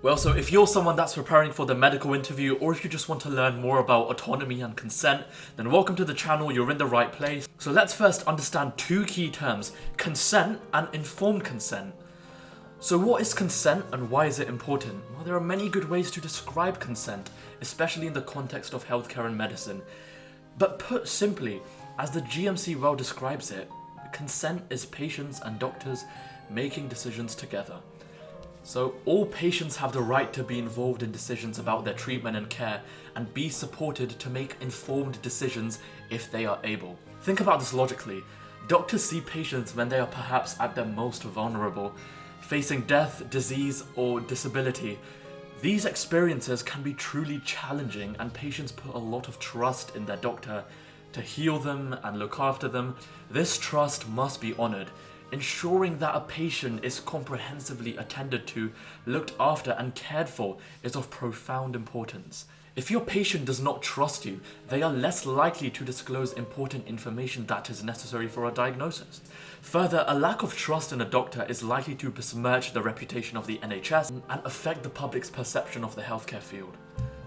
Well, so if you're someone that's preparing for the medical interview, or if you just want to learn more about autonomy and consent, then welcome to the channel, you're in the right place. So let's first understand two key terms, consent and informed consent. So what is consent and why is it important? Well, there are many good ways to describe consent, especially in the context of healthcare and medicine. But put simply, as the GMC well describes it, consent is patients and doctors making decisions together. So all patients have the right to be involved in decisions about their treatment and care and be supported to make informed decisions if they are able. Think about this logically. Doctors see patients when they are perhaps at their most vulnerable, facing death, disease, or disability. These experiences can be truly challenging, and patients put a lot of trust in their doctor to heal them and look after them. This trust must be honored. Ensuring that a patient is comprehensively attended to, looked after, and cared for is of profound importance. If your patient does not trust you, they are less likely to disclose important information that is necessary for a diagnosis. Further, a lack of trust in a doctor is likely to besmirch the reputation of the NHS and affect the public's perception of the healthcare field.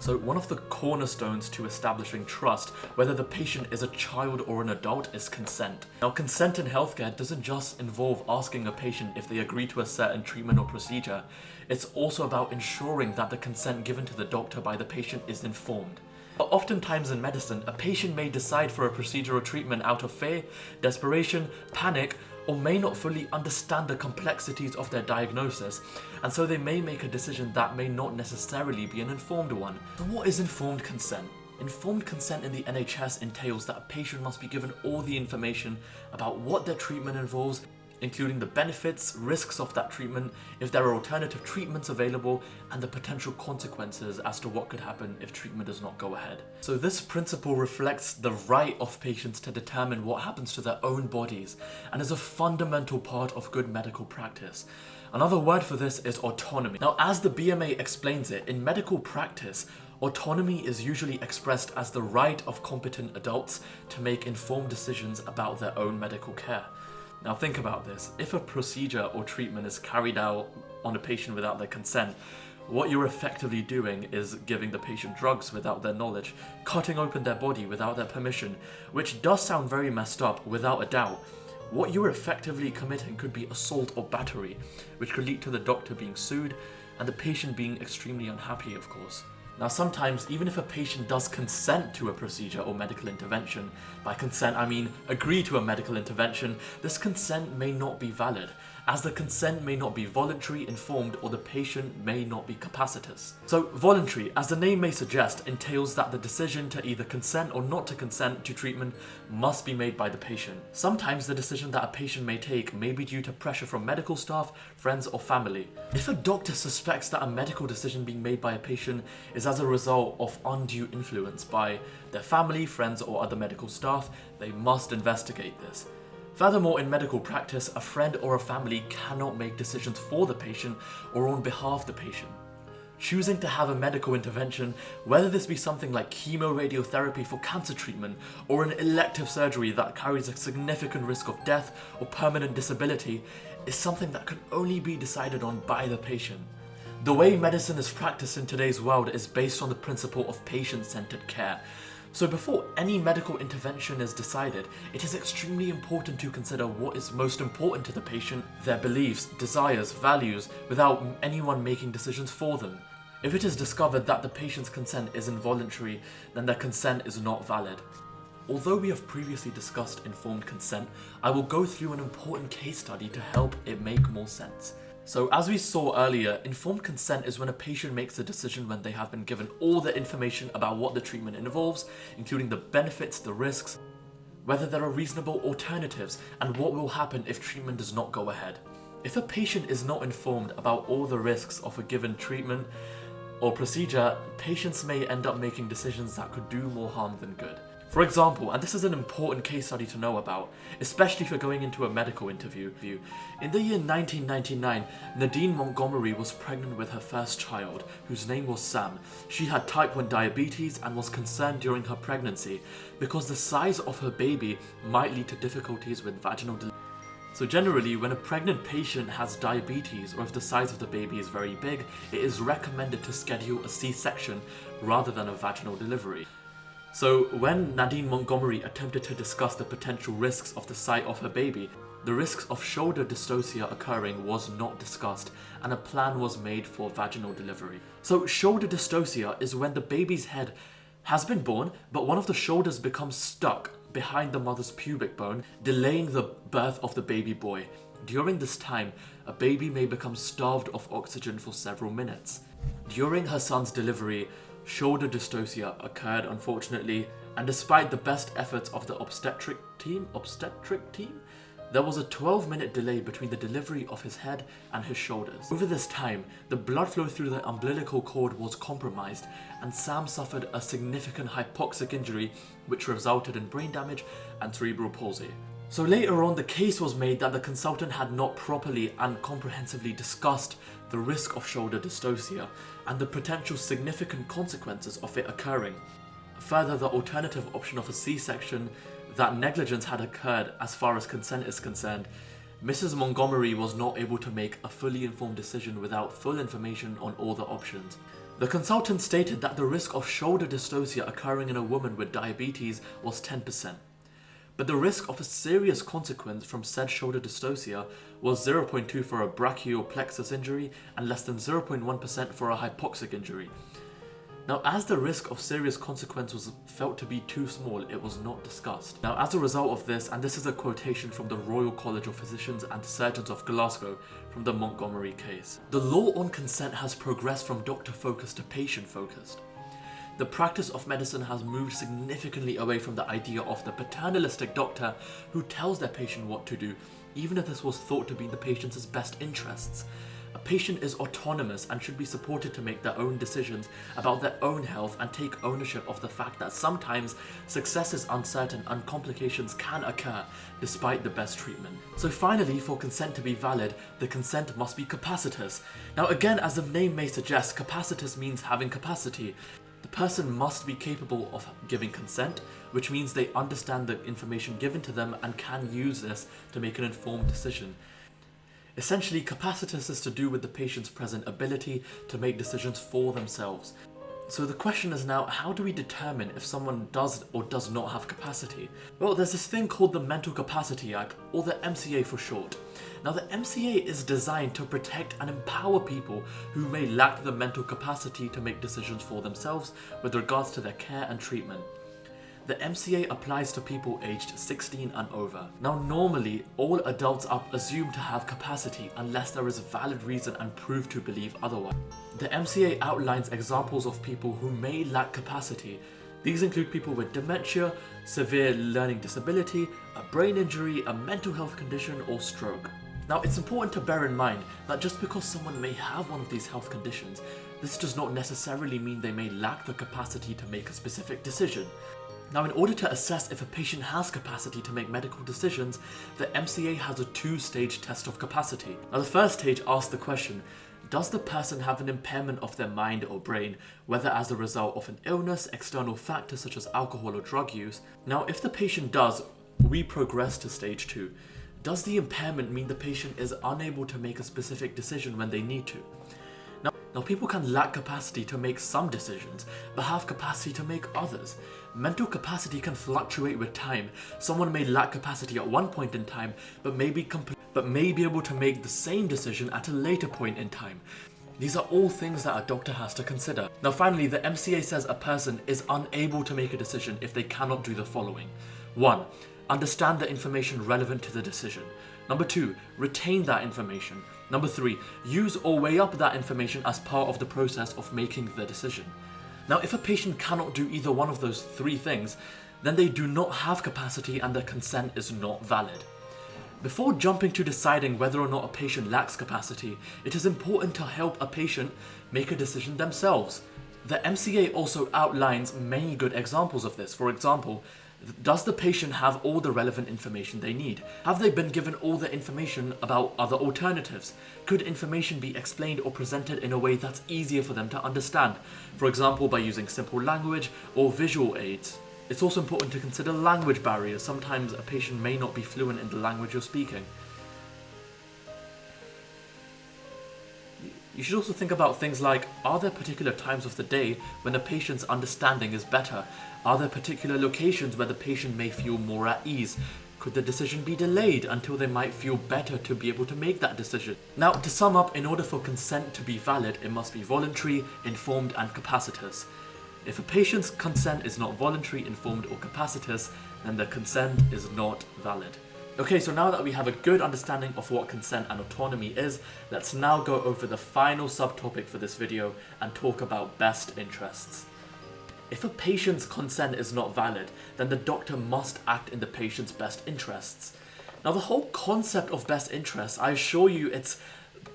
So one of the cornerstones to establishing trust, whether the patient is a child or an adult, is consent. Now, consent in healthcare doesn't just involve asking a patient if they agree to a certain treatment or procedure. It's also about ensuring that the consent given to the doctor by the patient is informed. But oftentimes in medicine, a patient may decide for a procedure or treatment out of fear, desperation, panic, or may not fully understand the complexities of their diagnosis, and so they may make a decision that may not necessarily be an informed one. So what is informed consent? Informed consent in the NHS entails that a patient must be given all the information about what their treatment involves, including the benefits, risks of that treatment, if there are alternative treatments available, and the potential consequences as to what could happen if treatment does not go ahead. So this principle reflects the right of patients to determine what happens to their own bodies, and is a fundamental part of good medical practice. Another word for this is autonomy. Now, as the BMA explains it, in medical practice, autonomy is usually expressed as the right of competent adults to make informed decisions about their own medical care. Now think about this. If a procedure or treatment is carried out on a patient without their consent, what you're effectively doing is giving the patient drugs without their knowledge, cutting open their body without their permission, which does sound very messed up without a doubt. What you're effectively committing could be assault or battery, which could lead to the doctor being sued and the patient being extremely unhappy, of course. Now sometimes, even if a patient does consent to a procedure or medical intervention, by consent I mean agree to a medical intervention, this consent may not be valid, as the consent may not be voluntary, informed, or the patient may not be capacitous. So voluntary, as the name may suggest, entails that the decision to either consent or not to consent to treatment must be made by the patient. Sometimes the decision that a patient may take may be due to pressure from medical staff, friends, or family. If a doctor suspects that a medical decision being made by a patient is as a result of undue influence by their family, friends, or other medical staff, they must investigate this. Furthermore, in medical practice, a friend or a family cannot make decisions for the patient or on behalf of the patient. Choosing to have a medical intervention, whether this be something like chemoradiotherapy for cancer treatment or an elective surgery that carries a significant risk of death or permanent disability, is something that can only be decided on by the patient. The way medicine is practiced in today's world is based on the principle of patient-centered care. So before any medical intervention is decided, it is extremely important to consider what is most important to the patient, their beliefs, desires, values, without anyone making decisions for them. If it is discovered that the patient's consent is involuntary, then their consent is not valid. Although we have previously discussed informed consent, I will go through an important case study to help it make more sense. So as we saw earlier, informed consent is when a patient makes a decision when they have been given all the information about what the treatment involves, including the benefits, the risks, whether there are reasonable alternatives, and what will happen if treatment does not go ahead. If a patient is not informed about all the risks of a given treatment or procedure, patients may end up making decisions that could do more harm than good. For example, and this is an important case study to know about, especially if you're going into a medical interview, in the year 1999, Nadine Montgomery was pregnant with her first child, whose name was Sam. She had type 1 diabetes and was concerned during her pregnancy because the size of her baby might lead to difficulties with vaginal delivery. So generally, when a pregnant patient has diabetes or if the size of the baby is very big, it is recommended to schedule a C-section rather than a vaginal delivery. So when Nadine Montgomery attempted to discuss the potential risks of the sight of her baby, the risks of shoulder dystocia occurring was not discussed, and a plan was made for vaginal delivery. So shoulder dystocia is when the baby's head has been born, but one of the shoulders becomes stuck behind the mother's pubic bone, delaying the birth of the baby boy. During this time, a baby may become starved of oxygen for several minutes. During her son's delivery, shoulder dystocia occurred, unfortunately, and despite the best efforts of the obstetric team, there was a 12-minute delay between the delivery of his head and his shoulders. Over this time, the blood flow through the umbilical cord was compromised, and Sam suffered a significant hypoxic injury which resulted in brain damage and cerebral palsy. So later on, the case was made that the consultant had not properly and comprehensively discussed the risk of shoulder dystocia and the potential significant consequences of it occurring. Further, the alternative option of a C-section, that negligence had occurred as far as consent is concerned. Mrs. Montgomery was not able to make a fully informed decision without full information on all the options. The consultant stated that the risk of shoulder dystocia occurring in a woman with diabetes was 10%. But the risk of a serious consequence from said shoulder dystocia was 0.2 for a brachial plexus injury and less than 0.1% for a hypoxic injury. Now, as the risk of serious consequence was felt to be too small, it was not discussed. Now, as a result of this, and this is a quotation from the Royal College of Physicians and Surgeons of Glasgow from the Montgomery case, the law on consent has progressed from doctor-focused to patient-focused. The practice of medicine has moved significantly away from the idea of the paternalistic doctor who tells their patient what to do, even if this was thought to be in the patient's best interests. A patient is autonomous and should be supported to make their own decisions about their own health and take ownership of the fact that sometimes success is uncertain and complications can occur despite the best treatment. So finally, for consent to be valid, the consent must be capacitous. Now again, as the name may suggest, capacitous means having capacity. The person must be capable of giving consent, which means they understand the information given to them and can use this to make an informed decision. Essentially, capacitous is to do with the patient's present ability to make decisions for themselves. So the question is now, how do we determine if someone does or does not have capacity? Well, there's this thing called the Mental Capacity Act, or the MCA for short. Now, the MCA is designed to protect and empower people who may lack the mental capacity to make decisions for themselves with regards to their care and treatment. The MCA applies to people aged 16 and over. Now normally, all adults are assumed to have capacity unless there is a valid reason and proof to believe otherwise. The MCA outlines examples of people who may lack capacity. These include people with dementia, severe learning disability, a brain injury, a mental health condition, or stroke. Now it's important to bear in mind that just because someone may have one of these health conditions, this does not necessarily mean they may lack the capacity to make a specific decision. Now, in order to assess if a patient has capacity to make medical decisions, the MCA has a two-stage test of capacity. Now, the first stage asks the question, does the person have an impairment of their mind or brain, whether as a result of an illness, external factors such as alcohol or drug use? Now, if the patient does, we progress to stage 2. Does the impairment mean the patient is unable to make a specific decision when they need to? Now, people can lack capacity to make some decisions, but have capacity to make others. Mental capacity can fluctuate with time. Someone may lack capacity at one point in time, but may be able to make the same decision at a later point in time. These are all things that a doctor has to consider. Now finally, the MCA says a person is unable to make a decision if they cannot do the following. 1. Understand the information relevant to the decision. Number 2, retain that information. Number 3, use or weigh up that information as part of the process of making the decision. Now, if a patient cannot do either one of those 3 things, then they do not have capacity and their consent is not valid. Before jumping to deciding whether or not a patient lacks capacity, it is important to help a patient make a decision themselves. The MCA also outlines many good examples of this. For example, does the patient have all the relevant information they need? Have they been given all the information about other alternatives? Could information be explained or presented in a way that's easier for them to understand? For example, by using simple language or visual aids. It's also important to consider language barriers. Sometimes a patient may not be fluent in the language you're speaking. You should also think about things like, are there particular times of the day when the patient's understanding is better? Are there particular locations where the patient may feel more at ease? Could the decision be delayed until they might feel better to be able to make that decision? Now, to sum up, in order for consent to be valid, it must be voluntary, informed, and capacitous. If a patient's consent is not voluntary, informed, or capacitous, then the consent is not valid. Okay, so now that we have a good understanding of what consent and autonomy is, let's now go over the final subtopic for this video and talk about best interests. If a patient's consent is not valid, then the doctor must act in the patient's best interests. Now, the whole concept of best interests, I assure you, it's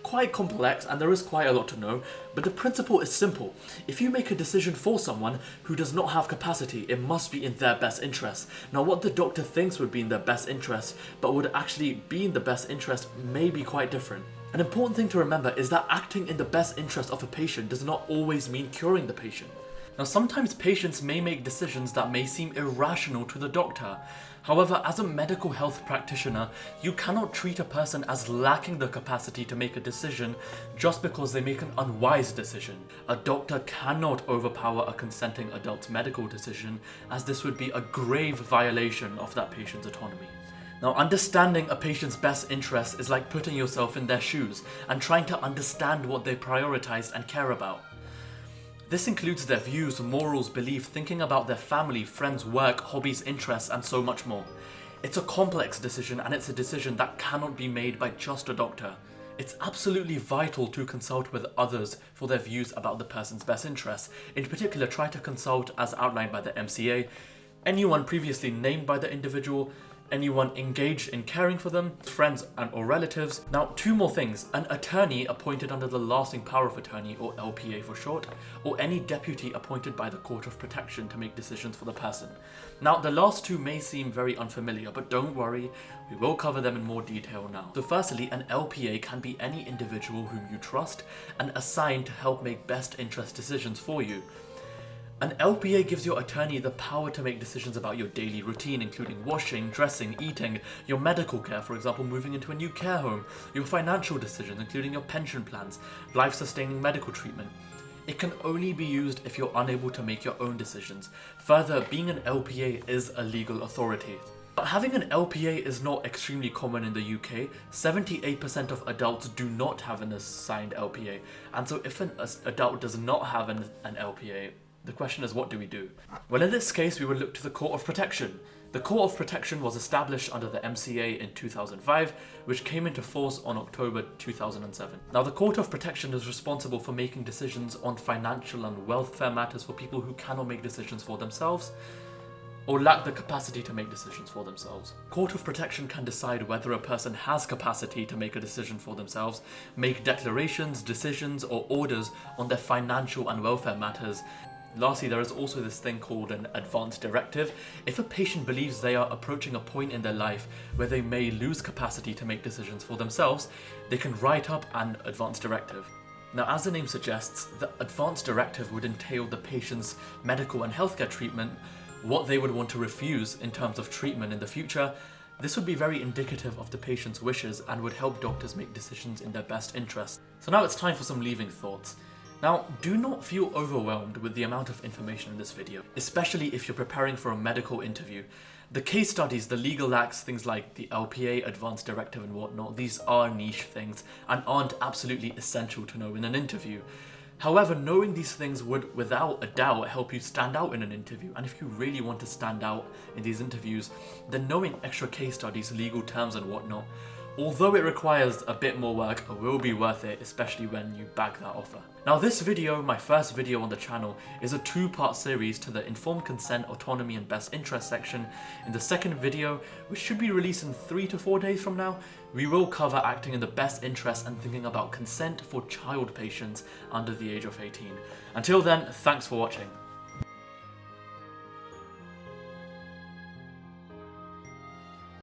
quite complex and there is quite a lot to know, but the principle is simple. If you make a decision for someone who does not have capacity, it must be in their best interest. Now, what the doctor thinks would be in their best interest, but would actually be in the best interest, may be quite different. An important thing to remember is that acting in the best interest of a patient does not always mean curing the patient. Now, sometimes patients may make decisions that may seem irrational to the doctor. However, as a medical health practitioner, you cannot treat a person as lacking the capacity to make a decision just because they make an unwise decision. A doctor cannot overpower a consenting adult's medical decision, as this would be a grave violation of that patient's autonomy. Now, understanding a patient's best interest is like putting yourself in their shoes and trying to understand what they prioritize and care about. This includes their views, morals, beliefs, thinking about their family, friends, work, hobbies, interests, and so much more. It's a complex decision, and it's a decision that cannot be made by just a doctor. It's absolutely vital to consult with others for their views about the person's best interests. In particular, try to consult as outlined by the MCA, anyone previously named by the individual, anyone engaged in caring for them, friends and or relatives. Now, two more things: an attorney appointed under the lasting power of attorney, or LPA for short, or any deputy appointed by the Court of Protection to make decisions for the person. Now, the last two may seem very unfamiliar, but don't worry, we will cover them in more detail now. So firstly, an LPA can be any individual whom you trust and assigned to help make best interest decisions for you. An LPA gives your attorney the power to make decisions about your daily routine, including washing, dressing, eating, your medical care, for example, moving into a new care home, your financial decisions, including your pension plans, life-sustaining medical treatment. It can only be used if you're unable to make your own decisions. Further, being an LPA is a legal authority. But having an LPA is not extremely common in the UK. 78% of adults do not have an assigned LPA. And so if an adult does not have an LPA, the question is, what do we do? Well, in this case, we would look to the Court of Protection. The Court of Protection was established under the MCA in 2005, which came into force on October 2007. Now, the Court of Protection is responsible for making decisions on financial and welfare matters for people who cannot make decisions for themselves or lack the capacity to make decisions for themselves. Court of Protection can decide whether a person has capacity to make a decision for themselves, make declarations, decisions, or orders on their financial and welfare matters. Lastly, there is also this thing called an advance directive. If a patient believes they are approaching a point in their life where they may lose capacity to make decisions for themselves, they can write up an advance directive. Now, as the name suggests, the advance directive would entail the patient's medical and healthcare treatment, what they would want to refuse in terms of treatment in the future. This would be very indicative of the patient's wishes and would help doctors make decisions in their best interest. So now it's time for some leaving thoughts. Now, do not feel overwhelmed with the amount of information in this video, especially if you're preparing for a medical interview. The case studies, the legal acts, things like the LPA, Advanced Directive and whatnot, these are niche things and aren't absolutely essential to know in an interview. However, knowing these things would, without a doubt, help you stand out in an interview. And if you really want to stand out in these interviews, then knowing extra case studies, legal terms and whatnot, although it requires a bit more work, will be worth it, especially when you bag that offer. Now, this video, my first video on the channel, is a two-part series to the informed consent, autonomy and best interest section. In the second video, which should be released in 3 to 4 days from now, we will cover acting in the best interest and thinking about consent for child patients under the age of 18. Until then, thanks for watching.